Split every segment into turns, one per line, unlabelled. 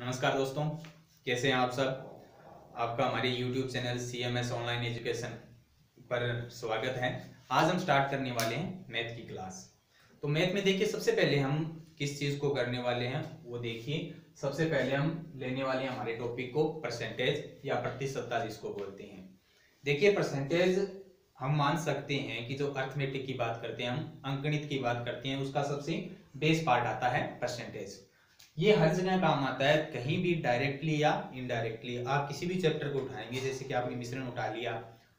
नमस्कार दोस्तों, कैसे हैं आप सब। आपका हमारे YouTube channel CMS online education पर स्वागत है। आज हम स्टार्ट करने वाले हैं मैथ की क्लास। तो मैथ में देखिए, सबसे पहले हम किस चीज़ को करने वाले हैं वो देखिए। सबसे पहले हम लेने वाले हैं हमारे टॉपिक को परसेंटेज या प्रतिशतता जिसको बोलते हैं। देखिए, परसेंटेज हम मान सकते हैं कि जो अर्थमेटिक की बात करते हैं, हम अंकगणित की बात करते हैं, उसका सबसे बेस पार्ट आता है परसेंटेज। ये हर जगह काम आता है, कहीं भी डायरेक्टली या इनडायरेक्टली। आप किसी भी चैप्टर को उठाएंगे, जैसे कि आपने मिश्रण उठा लिया,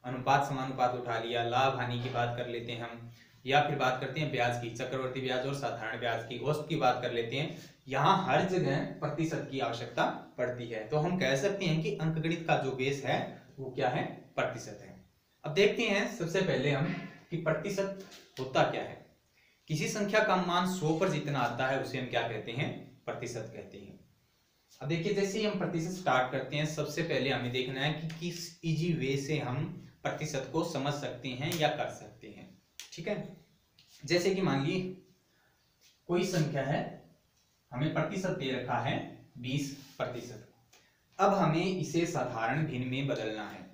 अनुपात समानुपात उठा लिया, लाभ हानि की बात कर लेते हैं हम, या फिर बात करते हैं ब्याज की, चक्रवर्ती ब्याज और साधारण ब्याज की, औसत की बात कर लेते हैं। यहाँ हर जगह प्रतिशत की आवश्यकता पड़ती है। तो हम कह सकते हैं कि अंकगणित का जो बेस है वो क्या है, प्रतिशत है। अब देखते हैं सबसे पहले हम कि प्रतिशत होता क्या है। किसी संख्या का मान 100 पर जितना आता है उसे हम क्या कहते हैं, प्रतिशत कहते हैं। अब देखिए, जैसे ही हम प्रतिशत स्टार्ट करते हैं, सबसे पहले हमें देखना है कि किस इजी वे से हम प्रतिशत को समझ सकते हैं या कर सकते हैं। ठीक है, जैसे कि मान लीजिए कोई संख्या है, हमें प्रतिशत दे रखा है 20%। अब हमें इसे साधारण भिन्न में बदलना है।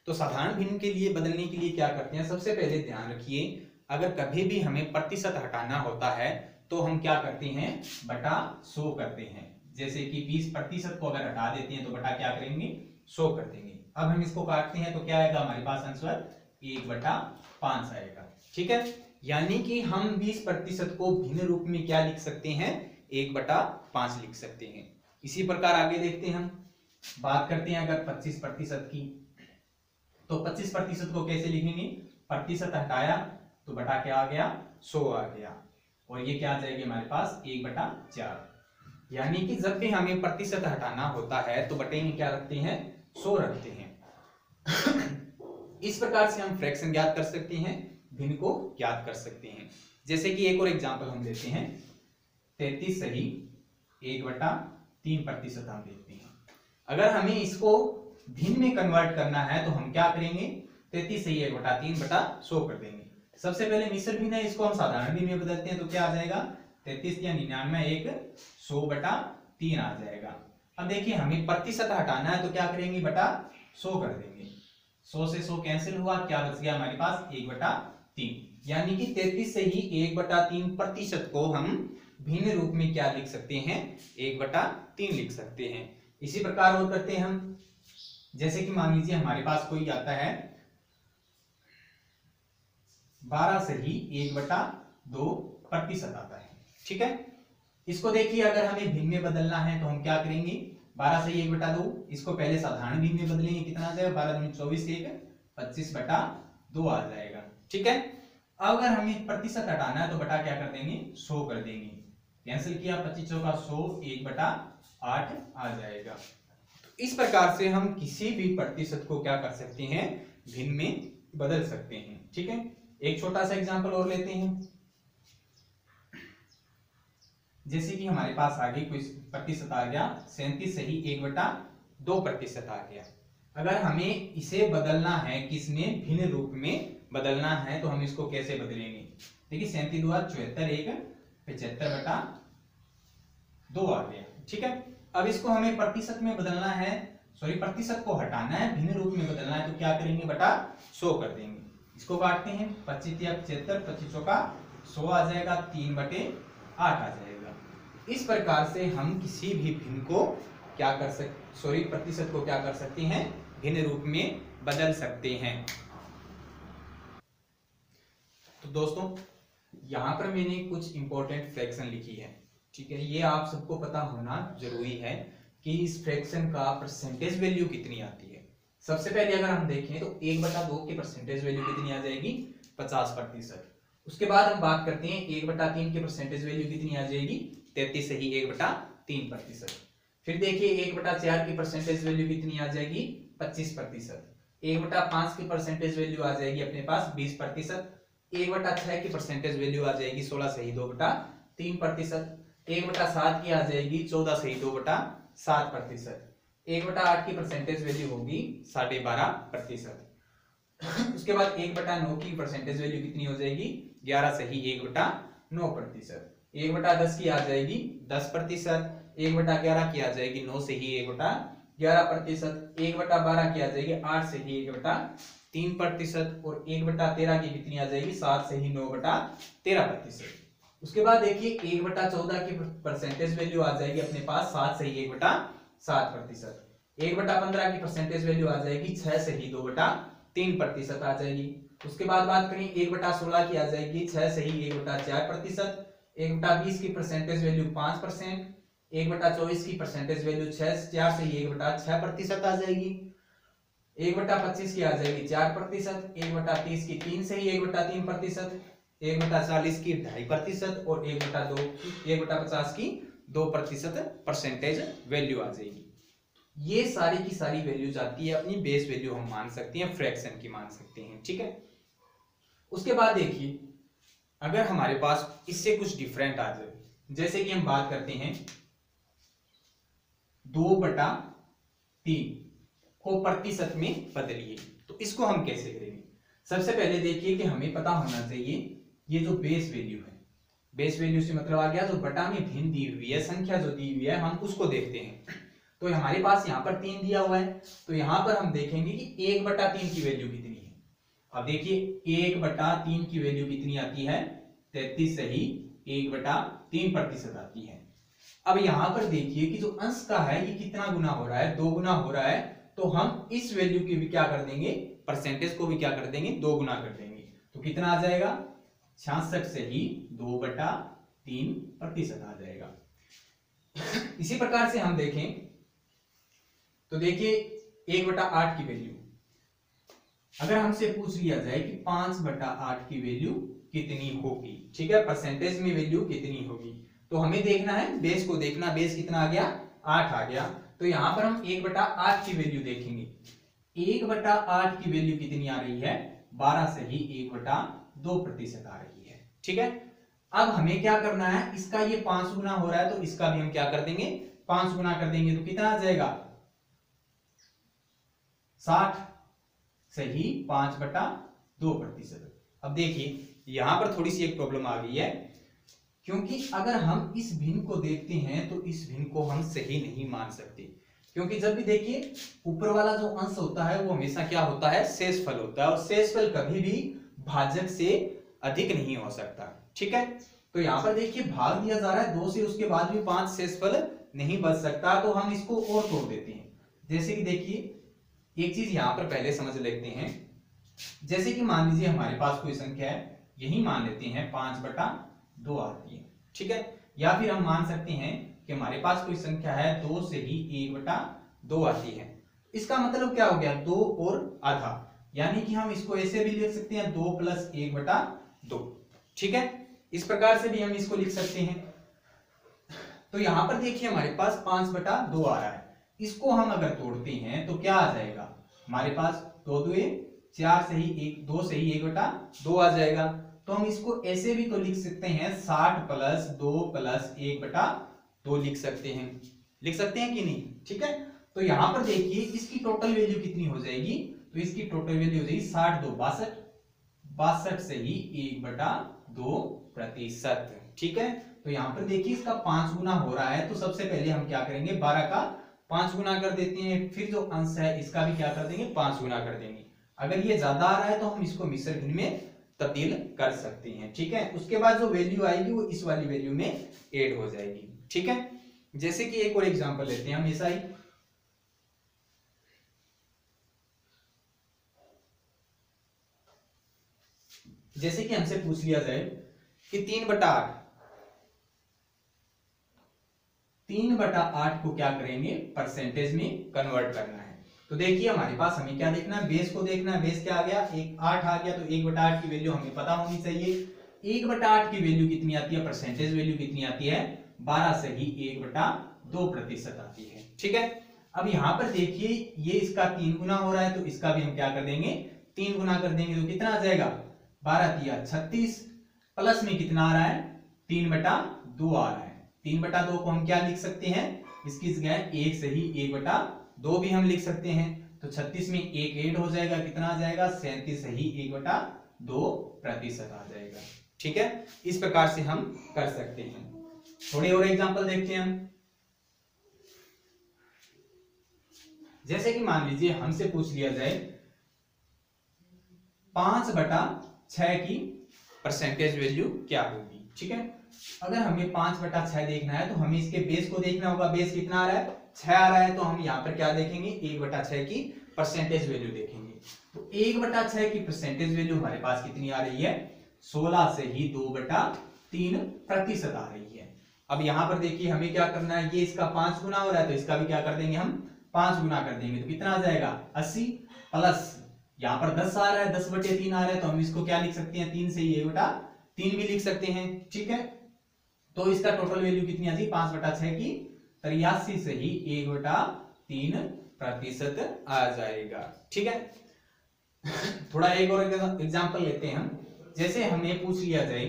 तो साधारण भिन्न के लिए बदलने के लिए क्या करते हैं, सबसे पहले ध्यान रखिए, अगर कभी भी हमें प्रतिशत हटाना होता है तो हम क्या करते हैं, बटा 100 करते हैं। जैसे कि 20% को अगर हटा देते हैं तो बटा क्या करेंगे, 100 कर देंगे। अब हम इसको काटते हैं तो क्या आएगा हमारे पास आंसर, 1/5 आएगा। ठीक है, यानी कि हम 20% को भिन्न रूप में क्या लिख सकते हैं, 1/5 लिख सकते हैं। इसी प्रकार आगे देखते हैं, हम बात करते हैं अगर 25% की, तो 25% को कैसे लिखेंगे, प्रतिशत हटाया तो बटा क्या आ गया, 100 आ गया, और ये क्या आ जाएगी हमारे पास 1/4। यानी कि जब भी हमें प्रतिशत हटाना होता है तो बटे में क्या रखते हैं, 100 रखते हैं। इस प्रकार से हम फ्रैक्शन ज्ञात कर सकते हैं, भिन्न को ज्ञात कर सकते हैं। जैसे कि एक और एग्जांपल हम लेते हैं, 33 सही 1/3% हम देखते हैं। अगर हमें इसको भिन्न में कन्वर्ट करना है तो हम क्या करेंगे, 33 सही 1/3/100 कर देंगे। सबसे पहले मिश्र भिन्न है, इसको हम साधारण भिन्न में बदलते हैं तो क्या आ जाएगा, 33 या 99 एक 100/3 आ जाएगा। अब देखिए, हमें प्रतिशत हटाना है तो क्या करेंगे, बटा 100 कर देंगे। 100 से 100 कैंसिल हुआ, क्या बच गया हमारे पास 1/3। यानी कि 33 से ही 1/3% को हम भिन्न रूप में क्या लिख सकते हैं, 1/3 लिख सकते हैं। इसी प्रकार और करते हैं हम, जैसे कि मान लीजिए हमारे पास कोई आता है 12 सही 1/2% आता है। ठीक है, इसको देखिए, अगर हमें भिन्न में बदलना है तो हम क्या करेंगे, 12 सही 1/2, इसको पहले साधारण भिन्न में बदलेंगे, कितना आ जाएगा, 12 दूनी 24 25/2 आ जाएगा। ठीक है, अगर हमें प्रतिशत हटाना है तो बटा क्या कर देंगे, 100 कर देंगे। कैंसिल किया, 25 चौका 100, 1/8 आ जाएगा। इस प्रकार से हम किसी भी प्रतिशत को क्या कर सकते हैं, भिन्न में बदल सकते हैं। ठीक है, एक छोटा सा एग्जांपल और लेते हैं, जैसे कि हमारे पास आगे कोई प्रतिशत आ गया 37 सही 1/2% आ गया। अगर हमें इसे बदलना है, किसमें, भिन्न रूप में बदलना है, तो हम इसको कैसे बदलेंगे। देखिए 37 दूना 74 75/2 आ गया। ठीक है, अब इसको हमें प्रतिशत में बदलना है, सॉरी प्रतिशत को हटाना है, भिन्न रूप में बदलना है, तो क्या करेंगे, बटा 100 कर देंगे। इसको काटते हैं, 25 या 75, 25 चौका 100 आ जाएगा, 3/8 आ जाएगा। इस प्रकार से हम किसी भी भिन्न को क्या कर सकते, सॉरी प्रतिशत को क्या कर सकते हैं, भिन्न रूप में बदल सकते हैं। तो दोस्तों, यहां पर मैंने कुछ इंपॉर्टेंट फ्रैक्शन लिखी है। ठीक है, ये आप सबको पता होना जरूरी है कि इस फ्रैक्शन का परसेंटेज वैल्यू कितनी आती है। सबसे पहले अगर हम देखें तो 1/2 की परसेंटेज वैल्यू कितनी आ जाएगी, 50%। उसके बाद हम बात करते हैं 1/3 की परसेंटेज वैल्यू कितनी आ जाएगी, 33 सही 1/3%। फिर देखिए 1/4 की परसेंटेज वैल्यू कितनी आ जाएगी, 25%। 1/5 की परसेंटेज वैल्यू आ जाएगी अपने पास 20%। 1/6 की परसेंटेज वैल्यू आ जाएगी 16 सही 2/3%। 1/7 की आ जाएगी 14 सही 2/7%। 1/8 की परसेंटेज वैल्यू होगी 12.5%। उसके बाद 1/9 की परसेंटेज वैल्यू कितनी हो जाएगी, 11 सही 1/9%। 1/10 की आ जाएगी 10%। 1/11 की आ जाएगी 9 से ही 1/11%, 1/12 की आ जाएगी 8 से ही 1/3%, और 1/13 की कितनी आ जाएगी 7 से ही 9/13%। उसके बाद देखिए 1/14 की परसेंटेज वैल्यू आ जाएगी अपने पास 7 से ही 1/7%, 1/15 की परसेंटेज वैल्यू आ जाएगी 6 से ही 2/3% आ जाएगी। उसके बाद बात करें 1/16 की आ जाएगी 6 से ही 1/4%, 1/20 की परसेंटेज वैल्यू 5%, 1/24 की परसेंटेज वैल्यू 4 से ही 1/6% आ जाएगी, 1/25 की आ जाएगी 4%, 1/30 की 3 से ही 1/3%, 1/40 की 2.5%, और 1/50 की 2% परसेंटेज वैल्यू आ जाएगी। ये सारी की सारी वैल्यूज आती है अपनी बेस वैल्यू, हम मान सकते हैं फ्रैक्शन की मान सकते हैं, ठीक है। उसके बाद देखिए अगर हमारे पास इससे कुछ डिफरेंट आ जाए, जैसे कि हम बात करते हैं 2/3 को प्रतिशत में बदलिए, तो इसको हम कैसे करेंगे। सबसे पहले देखिए कि हमें पता होना चाहिए ये जो बेस वैल्यू है, बेस वैल्यू से मतलब आ गया जो बटा में भिन्न दी हुई है संख्या जो दी हुई है हम उसको देखते हैं। तो हमारे पास यहाँ पर 3 दिया हुआ है, तो यहाँ पर हम देखेंगे कि 1/3 की वैल्यू कितनी है। अब देखिए 1/3 की वैल्यू कितनी आती है 33 से ही 1/3% आती है। अब यहाँ पर देखिए कि जो अंश का है ये कितना गुना हो रहा है, 2 गुना हो रहा है, तो हम इस वैल्यू की भी क्या कर देंगे, परसेंटेज को भी क्या कर देंगे 2 गुना कर देंगे, तो कितना आ जाएगा 66 से ही 2/3% आ जाएगा। इसी प्रकार से हम देखें तो देखिए 1/8 की वैल्यू अगर हमसे पूछ लिया जाए कि 5/8 की वैल्यू कितनी होगी, ठीक है, परसेंटेज में वैल्यू कितनी होगी, तो हमें देखना है बेस को देखना, बेस कितना आ गया 8 आ गया, तो यहां पर हम 1/8 की वैल्यू देखेंगे। 1/8 की वैल्यू कितनी आ रही है 12 से ही 1/2% आ रही है, ठीक है। अब हमें क्या करना है, इसका ये 5 गुना हो रहा है तो इसका भी हम क्या कर देंगे 5 गुना कर देंगे, तो कितना आ जाएगा 60 से ही 5/2%। अब देखिए यहां पर थोड़ी सी एक प्रॉब्लम आ गई है, क्योंकि अगर हम इस भिन्न को देखते हैं तो इस भिन्न को हम सही नहीं मान सकते, क्योंकि जब भी देखिए ऊपर वाला जो अंश होता है वो हमेशा क्या होता है शेषफल होता है, और शेषफल कभी भी भाजक से अधिक नहीं हो सकता, ठीक है। तो यहाँ पर देखिए भाग दिया जा रहा है 2 से, उसके बाद भी 5 शेषफल नहीं बच सकता, तो हम इसको और तोड़ देते हैं। जैसे कि देखिए एक चीज यहां पर पहले समझ लेते हैं, जैसे कि मान लीजिए हमारे पास कोई संख्या है, यही मान लेते हैं 5/2 आती है, ठीक है, या फिर हम मान सकते हैं कि हमारे पास कोई संख्या है 2 से ही 1/2 आती है। इसका मतलब क्या हो गया 2 और आधा, यानी कि हम इसको ऐसे भी लिख सकते हैं 2 + 1/2, ठीक है, इस प्रकार से भी हम इसको लिख सकते हैं। तो यहां पर देखिए हमारे पास 5/2 आ रहा है, इसको हम अगर तोड़ते हैं तो क्या आ जाएगा हमारे पास 2 2 4 से ही 1 2 से ही 1/2 आ जाएगा। तो हम इसको ऐसे भी तो लिख सकते हैं 60 + 2 + 1/2 लिख सकते हैं, लिख सकते हैं कि नहीं, ठीक है। तो यहां पर देखिए इसकी टोटल वैल्यू कितनी हो जाएगी, तो इसकी टोटल वैल्यू हो जाएगी 60 2 62, 62 से ही 1/2%, ठीक है। तो यहां पर देखिए इसका 5 गुना हो रहा है, तो सबसे पहले हम क्या करेंगे 12 का 5 गुना कर देते हैं, फिर जो अंश है इसका भी क्या कर देंगे 5 गुना कर देंगे। अगर ये ज्यादा आ रहा है तो हम इसको मिश्र भिन्न में तब्दील कर सकते हैं, ठीक है। उसके बाद जो वैल्यू आएगी वो इस वाली वैल्यू में ऐड हो जाएगी, ठीक है। जैसे कि एक और एग्जांपल लेते हैं हम ऐसा ही, जैसे कि हमसे पूछ लिया जाए कि 3/8 को क्या करेंगे परसेंटेज में कन्वर्ट करना है। तो देखिए हमारे पास हमें क्या देखना है बेस को देखना है, बेस क्या आ गया 8 आ गया, तो 1/8 की वैल्यू हमें पता होनी चाहिए। 1/8 की वैल्यू कितनी आती है, परसेंटेज वैल्यू कितनी आती है 12 से ही 1/2% आती है, ठीक है। अब यहां पर देखिए ये इसका 3 गुना हो रहा है, तो इसका भी हम क्या कर देंगे 3 गुना कर देंगे, तो कितना आ जाएगा 12 × 36, प्लस में कितना आ रहा है 3/2 आ रहा है। 3/2 को हम क्या लिख सकते हैं, इसकी जगह 1 से ही 1/2 भी हम लिख सकते हैं, तो 36 में 1 ऐड हो जाएगा, कितना आ जाएगा 37 से ही 1/2% आ जाएगा, ठीक है। इस प्रकार से हम कर सकते हैं। थोड़े और एग्जांपल देखते हैं हम। जैसे कि मान लीजिए हमसे पूछ लिया जाए 5/6 की परसेंटेज वैल्यू क्या होगी। ठीक है, अगर हमें 5/6 देखना है तो हमें इसके बेस को देखना होगा। बेस कितना आ रहा है, 6 आ रहा है, तो हम यहाँ पर क्या देखेंगे, 1/6 की परसेंटेज वैल्यू देखेंगे। तो 1/6 की परसेंटेज वैल्यू हमारे पास कितनी आ रही है, 16 से ही 2/3% आ रही है। अब यहाँ पर देखिए हमें क्या करना है, ये इसका 5 गुना हो रहा है तो इसका भी क्या कर देंगे, हम 5 गुना कर देंगे। तो कितना आ जाएगा, 80 प्लस यहाँ पर 10 आ रहा है, 10/3 आ रहा है, तो हम इसको क्या लिख सकते हैं, 3 से ही 1/3 भी लिख सकते हैं। ठीक है, तो इसका टोटल वैल्यू कितनी आ जाएगी, 5/6 की 83 से ही 1/3% आ जाएगा। ठीक है, थोड़ा एक और एग्जांपल लेते हैं हम। जैसे हमें पूछ लिया जाए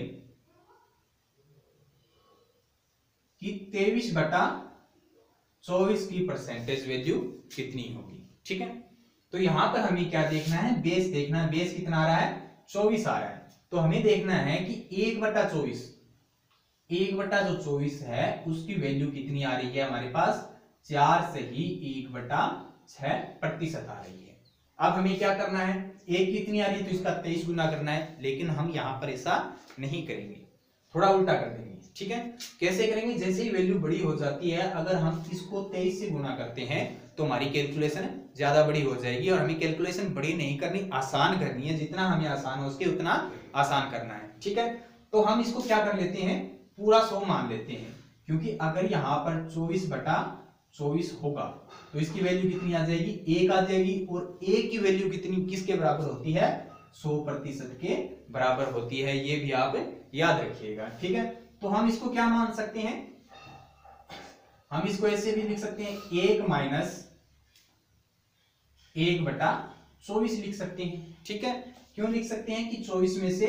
कि 23/24 की परसेंटेज वैल्यू कितनी होगी। ठीक है, तो यहां पर हमें क्या देखना है, बेस देखना है। बेस कितना आ रहा है, 24 आ रहा है, तो हमें देखना है कि 1/24 है उसकी वैल्यू कितनी आ रही है हमारे पास, 4 से ही 1/6% आ रही है। अब हमें क्या करना है, एक कितनी आ रही है तो इसका 23 गुना करना है, लेकिन हम यहां पर ऐसा नहीं करेंगे, थोड़ा उल्टा कर देंगे। ठीक है, कैसे करेंगे, जैसे ही वैल्यू बड़ी हो जाती है अगर हम इसको 23 से गुना करते हैं तो हमारी कैलकुलेशन ज्यादा बड़ी हो जाएगी, और हमें कैलकुलेशन बड़ी नहीं करनी, आसान करनी है। जितना हमें आसान हो सके उतना आसान करना है। ठीक है, तो हम इसको क्या कर लेते हैं, पूरा 100 मान लेते हैं, क्योंकि अगर यहाँ पर 24/24 होगा तो इसकी वैल्यू कितनी आ जाएगी, 1 आ जाएगी, और 1 की वैल्यू कितनी किसके बराबर होती है, 100% के बराबर होती है, ये भी आप याद रखिएगा। ठीक है, तो हम इसको क्या मान सकते हैं, हम इसको ऐसे भी लिख सकते हैं, 1 माइनस 1/24 लिख सकते हैं। ठीक है, क्यों लिख सकते हैं कि 24 में से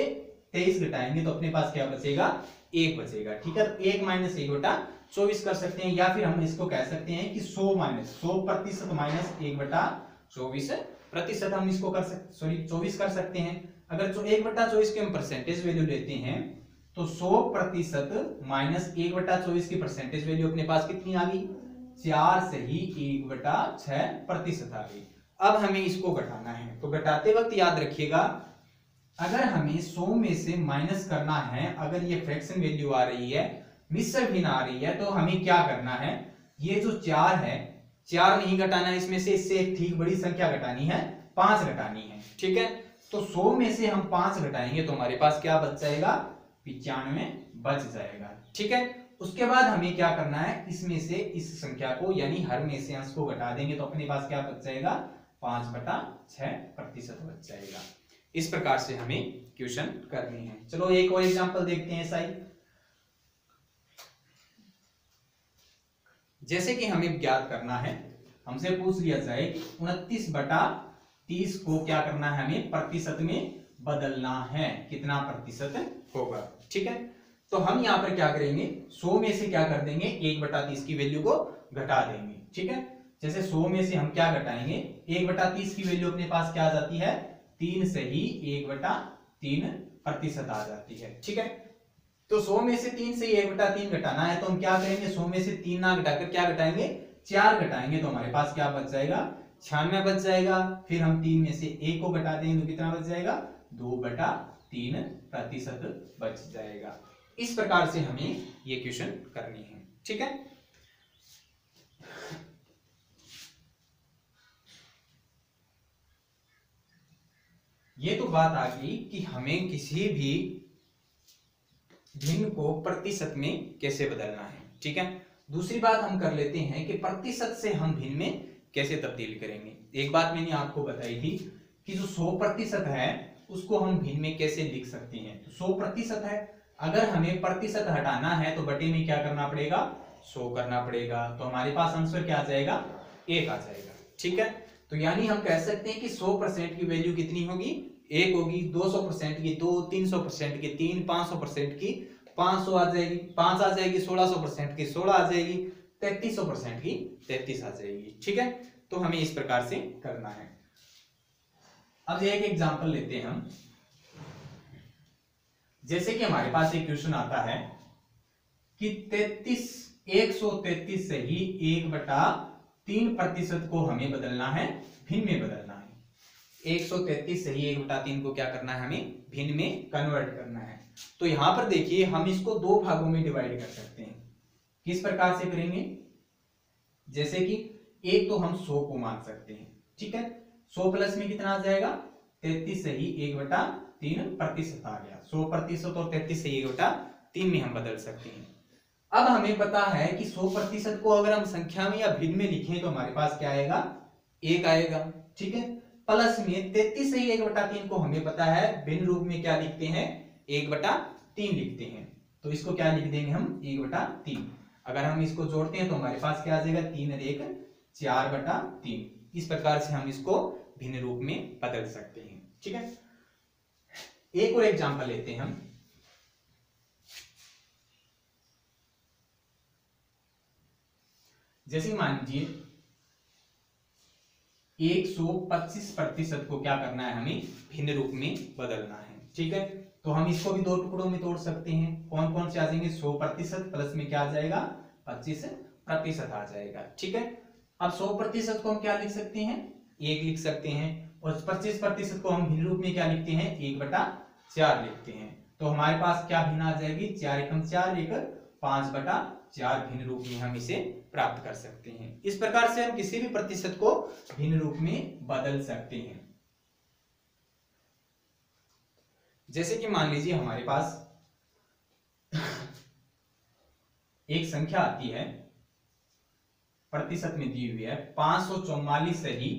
23 घटाएंगे तो अपने पास क्या बचेगा, 1 बचेगा। ठीक है, तो 1 माइनस 1/24 कर सकते हैं, या फिर हम इसको कह सकते हैं कि 100% माइनस 1/24% हम इसको कर सकते, सॉरी 24 कर सकते हैं। अगर 1/24 की हम परसेंटेज वैल्यू लेते हैं तो 100% माइनस 1/24 की परसेंटेज वैल्यू अपने पास कितनी आ गई, 4 से ही 1/6% आ गई। अब हमें इसको घटाना है, तो घटाते वक्त याद रखिएगा अगर हमें 100 में से माइनस करना है, अगर ये फ्रैक्शन वैल्यू आ रही है, मिश्र भिन्न आ रही है, तो हमें क्या करना है, ये जो 4 है, 4 नहीं घटाना है इसमें से, इससे एक ठीक बड़ी संख्या घटानी है, 5 घटानी है। ठीक है, तो 100 में से हम 5 घटाएंगे तो हमारे पास क्या बच जाएगा, 95 बच जाएगा। ठीक है, उसके बाद हमें क्या करना है, इसमें से इस संख्या को यानी हर में से अंश को घटा देंगे तो अपने पास क्या बच जाएगा, 5/6% बच जाएगा। इस प्रकार से हमें क्वेश्चन करने हैं। चलो एक और एग्जांपल देखते हैं ऐसा ही। जैसे कि हमें ज्ञात करना है, हमसे पूछ लिया जाए कि 29/30 को क्या करना है, हमें प्रतिशत में बदलना है, कितना प्रतिशत होगा। ठीक है, तो हम यहां पर क्या करेंगे, 100 में से क्या कर देंगे, 1/30 की वैल्यू को घटा देंगे। ठीक है, जैसे 100 में से हम क्या घटाएंगे, 1/30 की वैल्यू अपने पास क्या आ जाती है, 3 से ही 1/3% आ जाती है। ठीक है, तो 100 में से 3 से 1/3 घटाना है तो हम क्या करेंगे, 100 में से 3 ना घटाकर क्या घटाएंगे, 4 घटाएंगे, तो हमारे पास क्या बच जाएगा, 96 बच जाएगा। फिर हम 3 में से 1 को घटा देंगे तो कितना बच जाएगा, 2/3% बच जाएगा। इस प्रकार से हमें ये क्वेश्चन करनी है। ठीक है, ये तो बात आ गई कि हमें किसी भी भिन्न को प्रतिशत में कैसे बदलना है। ठीक है, दूसरी बात हम कर लेते हैं कि प्रतिशत से हम भिन्न में कैसे तब्दील करेंगे। एक बात मैंने आपको बताई थी कि जो 100% है उसको हम भिन्न में कैसे लिख सकते हैं। तो 100% है, अगर हमें प्रतिशत हटाना है तो बटे में क्या करना पड़ेगा, 100 करना पड़ेगा, तो हमारे पास आंसर क्या आ जाएगा, 1 आ जाएगा। ठीक है, तो यानी हम कह सकते हैं कि 100% की वैल्यू कितनी होगी, 1 होगी, 200% की 2, 300% की 3, 500% की 500 आ जाएगी, 5 आ जाएगी, 1600% की 16 आ जाएगी, 3300% की 33 आ जाएगी। ठीक है, तो हमें इस प्रकार से करना है। अब एक एग्जांपल लेते हैं हम। जैसे कि हमारे पास एक क्वेश्चन आता है कि 133 से ही 1/3 3% को हमें बदलना है, भिन्न में बदलना है। 133 सही 1/3 को क्या करना है, हमें भिन्न में कन्वर्ट करना है। तो यहां पर देखिए हम इसको दो भागों में डिवाइड कर सकते हैं। किस प्रकार से करेंगे, जैसे कि एक तो हम 100 को मान सकते हैं, ठीक है। 100 प्लस में कितना आ जाएगा, 33 सही 1/3% आ गया। 100% और 33 सही 1/3 में हम बदल सकते हैं। अब हमें पता है कि 100% को अगर हम संख्या में या भिन्न में लिखें तो हमारे पास क्या आएगा, 1 आएगा, ठीक है। प्लस में 33 सही 1/3 को हमें पता है भिन्न रूप में क्या लिखते हैं, 1/3 लिखते हैं। तो इसको क्या लिख देंगे हम, 1/3। अगर हम इसको जोड़ते हैं तो हमारे पास क्या आ जाएगा, 3 और 1 4/3। इस प्रकार से हम इसको भिन्न रूप में बदल सकते हैं, ठीक है। एक और एग्जांपल लेते हैं हम। जैसे मान लीजिए 125% को क्या करना है, हमें भिन्न रूप में बदलना है, ठीक है। तो हम इसको भी दो टुकड़ों में तोड़ सकते हैं। कौन कौन से आ जाएंगे, 100% प्लस में क्या आ जाएगा, 25% आ जाएगा, ठीक है। अब 100% को हम क्या लिख सकते हैं, 1 लिख सकते हैं, और 25% को हम भिन्न रूप में क्या लिखते हैं, 1/4 लिखते हैं। तो हमारे पास क्या भिन्न आ जाएगी, 4 एकम 4 लेकर 5/4 भिन्न रूप में हम इसे प्राप्त कर सकते हैं। इस प्रकार से हम किसी भी प्रतिशत को भिन्न रूप में बदल सकते हैं। जैसे कि मान लीजिए हमारे पास एक संख्या आती है, प्रतिशत में दी हुई है 544 सही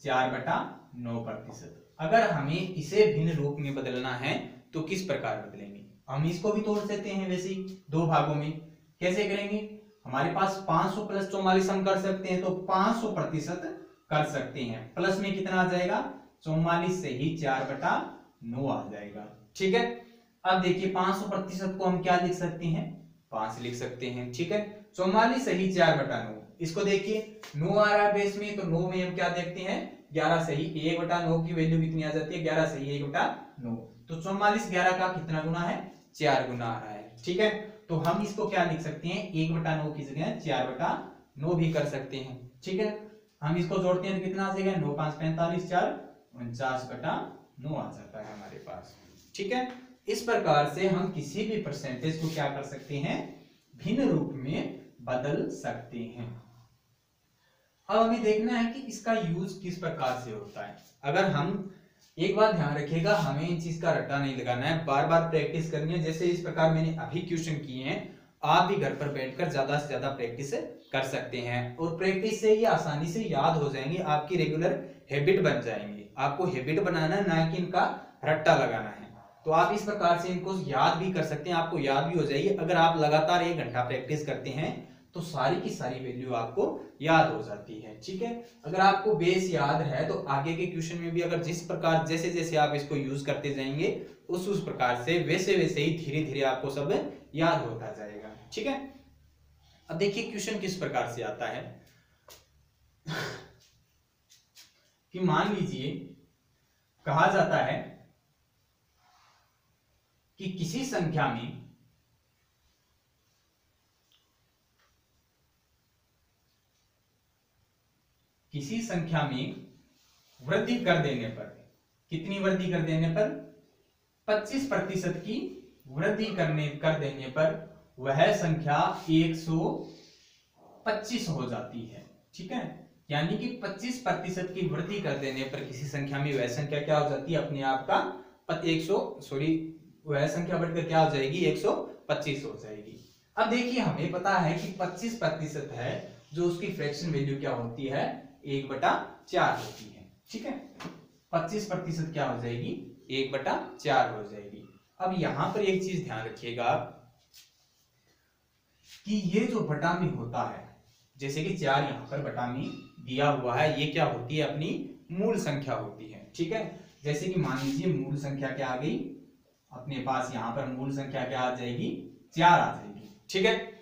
4/9%। अगर हमें इसे भिन्न रूप में बदलना है तो किस प्रकार बदलेंगे, हम इसको भी तोड़ सकते हैं वैसे ही दो भागों में। कैसे करेंगे, हमारे पास 500 प्लस 44 हम कर सकते हैं, तो 500% कर सकते हैं। प्लस में कितना आ जाएगा, 44 से ही 4/9 आ जाएगा, ठीक है। अब देखिए 500% को हम क्या लिख सकते हैं, 5 लिख सकते हैं, ठीक है। 44 सही 4/9, इसको देखिए 9 आ रहा है बेस में, तो 9 में हम क्या देखते हैं, 11 सही 1/9 की वैल्यू कितनी आ जाती है, 11 सही 1/9। तो 44 11 का कितना गुना है, 4 गुना आ रहा है, ठीक है। तो हम इसको क्या लिख सकते हैं, 1/9 की जगह 4/9 भी कर सकते हैं, ठीक है। हम इसको जोड़ते हैं तो कितना आ जाएगा, 9 5 45 4 49/9 आ जाता है हमारे पास, ठीक है। इस प्रकार से हम किसी भी परसेंटेज को क्या कर सकते हैं, भिन्न रूप में बदल सकते हैं। अब हमें देखना है कि इसका यूज किस प्रकार से होता है। अगर हम, एक बात ध्यान रखिएगा, हमें इन चीज का रट्टा नहीं लगाना है, बार बार प्रैक्टिस करनी है। जैसे इस प्रकार मैंने अभी क्वेश्चन किए हैं, आप भी घर पर बैठकर ज्यादा से ज्यादा प्रैक्टिस कर सकते हैं, और प्रैक्टिस से ये आसानी से याद हो जाएंगे, आपकी रेगुलर हैबिट बन जाएंगे। आपको हैबिट बनाना है, ना कि इनका रट्टा लगाना है। तो आप इस प्रकार से इनको याद भी कर सकते हैं, आपको याद भी हो जाएगी। अगर आप लगातार 1 घंटा प्रैक्टिस करते हैं तो सारी की सारी वैल्यू आपको याद हो जाती है, ठीक है। अगर आपको बेस याद है तो आगे के क्वेश्चन में भी अगर जिस प्रकार जैसे जैसे आप इसको यूज करते जाएंगे उस प्रकार से वैसे वैसे ही धीरे धीरे आपको सब याद होता जाएगा, ठीक है। अब देखिए क्वेश्चन किस प्रकार से आता है कि मान लीजिए कहा जाता है कि किसी संख्या में वृद्धि कर देने पर, कितनी वृद्धि कर देने पर, 25% की वृद्धि कर देने पर वह संख्या 125 हो जाती है, ठीक है। यानी कि 25% की वृद्धि कर देने पर किसी संख्या में वह संख्या क्या हो जाती है, अपने आप का वह संख्या बढ़कर क्या हो जाएगी, 125 हो जाएगी। अब देखिए हमें पता है कि 25% है, जो उसकी फ्रैक्शन वैल्यू क्या होती है, 1/4 होती है, ठीक है। 25% क्या हो जाएगी, 1/4 हो जाएगी। अब यहां पर एक चीज ध्यान रखिएगा कि ये जो बटा में होता है, जैसे कि 4 यहां पर बटा में दिया हुआ है, ये क्या होती है, अपनी मूल संख्या होती है, ठीक है। जैसे कि मान लीजिए मूल संख्या क्या आ गई अपने पास, यहां पर मूल संख्या क्या आ जाएगी, 4 आ जाएगी, ठीक है।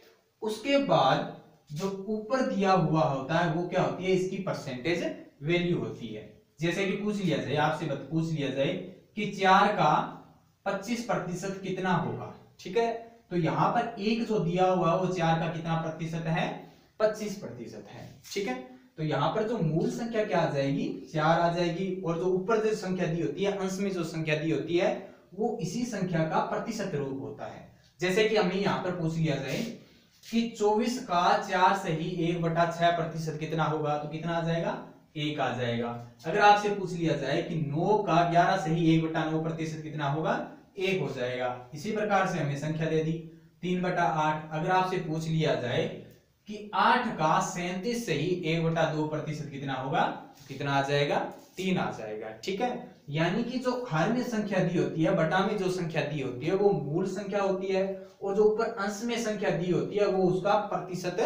उसके बाद जो ऊपर दिया हुआ होता है वो क्या होती है, इसकी परसेंटेज वैल्यू होती है। जैसे कि पूछ लिया जाए आपसे, पूछ लिया जाए कि 4 का 25% कितना होगा, ठीक है। तो यहां पर एक जो दिया हुआ वो 4 का कितना प्रतिशत है, 25% है, ठीक है। तो तो यहाँ पर जो मूल संख्या क्या आ जाएगी, 4 आ जाएगी, और जो ऊपर जो संख्या दी होती है, अंश में जो संख्या दी होती है, वो इसी संख्या का प्रतिशत रूप होता है। जैसे कि हमें यहाँ पर पूछ लिया जाए कि 24 का 4 से ही 1/6% कितना होगा, तो कितना आ जाएगा, 1 आ जाएगा। अगर आपसे पूछ लिया जाए कि 9 का 11 से ही 1/9% कितना होगा, 1 हो जाएगा। इसी प्रकार से हमें संख्या दे दी 3/8। अगर आपसे पूछ लिया जाए कि 8 का 37 से ही 1/2% कितना होगा, कितना आ जाएगा, 3 आ जाएगा। ठीक है, यानी कि जो हर में संख्या दी होती है, बटा में जो संख्या दी होती है, वो मूल संख्या होती है, और जो ऊपर अंश में संख्या दी होती है, वो उसका प्रतिशत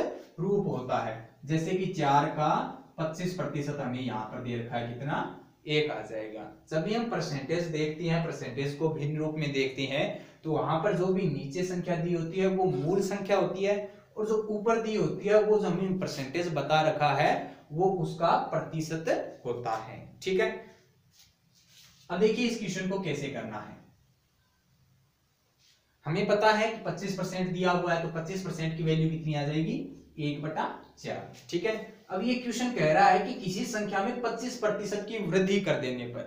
रूप होता है। जैसे कि 4 का 25% हमें यहाँ पर दे रखा है, कितना, 1 आ जाएगा। जब भी हम परसेंटेज देखते हैं, परसेंटेज को भिन्न रूप में देखते हैं, तो वहां पर जो भी नीचे संख्या दी होती है वो मूल संख्या होती है, और जो ऊपर दी होती है वो जो हमें परसेंटेज बता रखा है वो उसका प्रतिशत होता है। ठीक है, अब देखिए इस क्वेश्चन को कैसे करना है। हमें पता है कि 25% दिया हुआ है, तो 25% की वैल्यू कितनी आ जाएगी, 1/4। ठीक है, अब ये क्वेश्चन कह रहा है कि किसी संख्या में 25% की वृद्धि कर देने पर।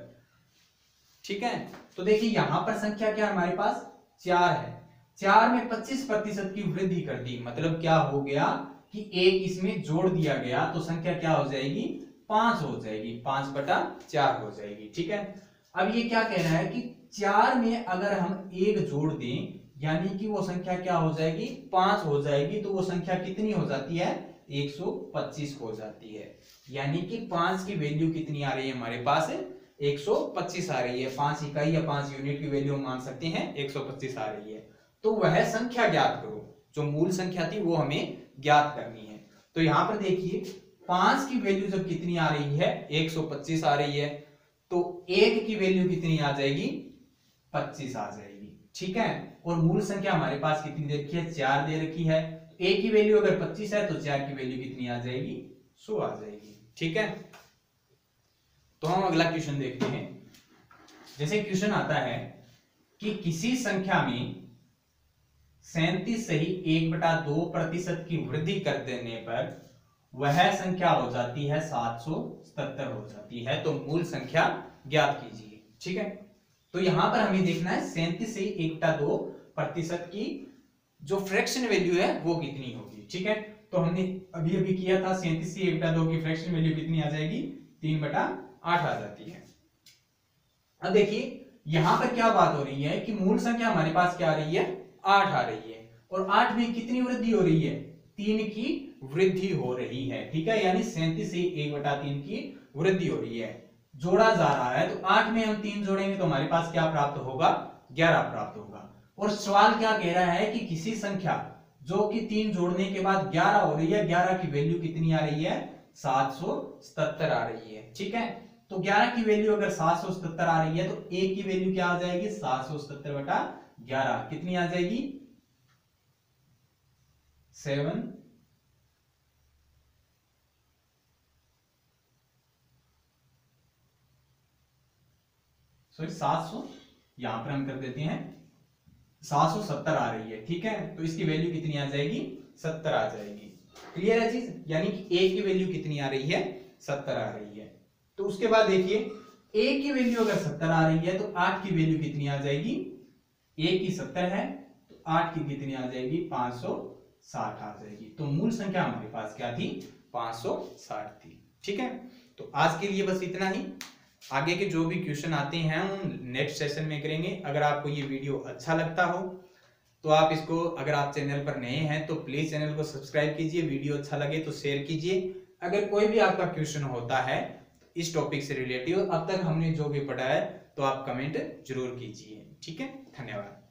ठीक है, तो देखिए यहां पर संख्या क्या हमारे पास, 4 है, 4 में 25% की वृद्धि कर दी, मतलब क्या हो गया कि 1 इसमें जोड़ दिया गया, तो संख्या क्या हो जाएगी, 5 हो जाएगी, 5/4 हो जाएगी। ठीक है, अब ये क्या कह रहा है कि 4 में अगर हम 1 जोड़ दें, यानी कि वो संख्या क्या हो जाएगी, 5 हो जाएगी, तो वो संख्या कितनी हो जाती है, 125 हो जाती है। यानी कि 5 की वैल्यू कितनी आ रही है हमारे पास, 125 आ रही है। 5 इकाई या 5 यूनिट की वैल्यू हम मान सकते हैं 125 आ रही है। तो वह संख्या ज्ञात करो, जो मूल संख्या थी वो हमें ज्ञात करनी है। तो यहां पर देखिए 5 की वैल्यू जब कितनी आ रही है, 125 आ रही है, तो 1 की वैल्यू कितनी आ जाएगी, 25 आ जाएगी। ठीक है, और मूल संख्या हमारे पास कितनी दे रखी है, 4 दे रखी है। 1 की वैल्यू अगर 25 है, तो 4 की वैल्यू कितनी आ जाएगी, 100 आ जाएगी। ठीक है, तो हम अगला क्वेश्चन देखते हैं। जैसे क्वेश्चन आता है कि किसी संख्या में 37 से ही 1/2% की वृद्धि कर देने पर वह संख्या हो जाती है 777 हो जाती है, तो मूल संख्या ज्ञात कीजिए। ठीक है, तो यहां पर हमें देखना है 37 से 1/2% की जो फ्रैक्शन वैल्यू है वो कितनी होगी। ठीक है, तो हमने अभी अभी किया था, 37 से 1/2 की फ्रैक्शन वैल्यू कितनी आ जाएगी, 3/8 आ जाती है। अब देखिए यहां पर क्या बात हो रही है कि मूल संख्या हमारे पास क्या आ रही है, 8 आ रही है, और 8 में कितनी वृद्धि हो रही है, 3 की वृद्धि हो रही है। ठीक है, यानी 37 से 1/3 की वृद्धि हो रही है, जोड़ा जा रहा है। तो 8 में हम 3 जोड़ेंगे तो हमारे पास क्या प्राप्त होगा, 11 प्राप्त होगा। और सवाल क्या कह रहा है कि किसी संख्या जो कि 3 जोड़ने के बाद 11 हो रही है, 11 की वैल्यू कितनी आ रही है, 777 आ रही है। ठीक है, तो 11 की वैल्यू अगर 777 आ रही है, तो a की वैल्यू क्या आ जाएगी, 777/11 कितनी आ जाएगी, 7 सॉरी 700, यहां पर हम कर देते हैं 770 आ रही है। ठीक है, तो इसकी वैल्यू कितनी आ जाएगी, 70 आ जाएगी। क्लियर है चीज, यानी कि a की वैल्यू कितनी आ रही है, 70 आ रही है। तो उसके बाद देखिए a की वैल्यू अगर 70 आ रही है, तो 8 की वैल्यू कितनी आ जाएगी, a की 70 है, तो 8 की कितनी आ जाएगी, 560 आ जाएगी। तो मूल संख्या हमारे पास क्या थी, 560 थी। ठीक है, तो आज के लिए बस इतना ही। आगे के जो भी क्वेश्चन आते हैं हम नेक्स्ट सेशन में करेंगे। अगर आपको ये वीडियो अच्छा लगता हो तो आप इसको, अगर आप चैनल पर नए हैं तो प्लीज चैनल को सब्सक्राइब कीजिए, वीडियो अच्छा लगे तो शेयर कीजिए। अगर कोई भी आपका क्वेश्चन होता है इस टॉपिक से रिलेटिव, अब तक हमने जो भी पढ़ा है, तो आप कमेंट जरूर कीजिए। ठीक है, धन्यवाद।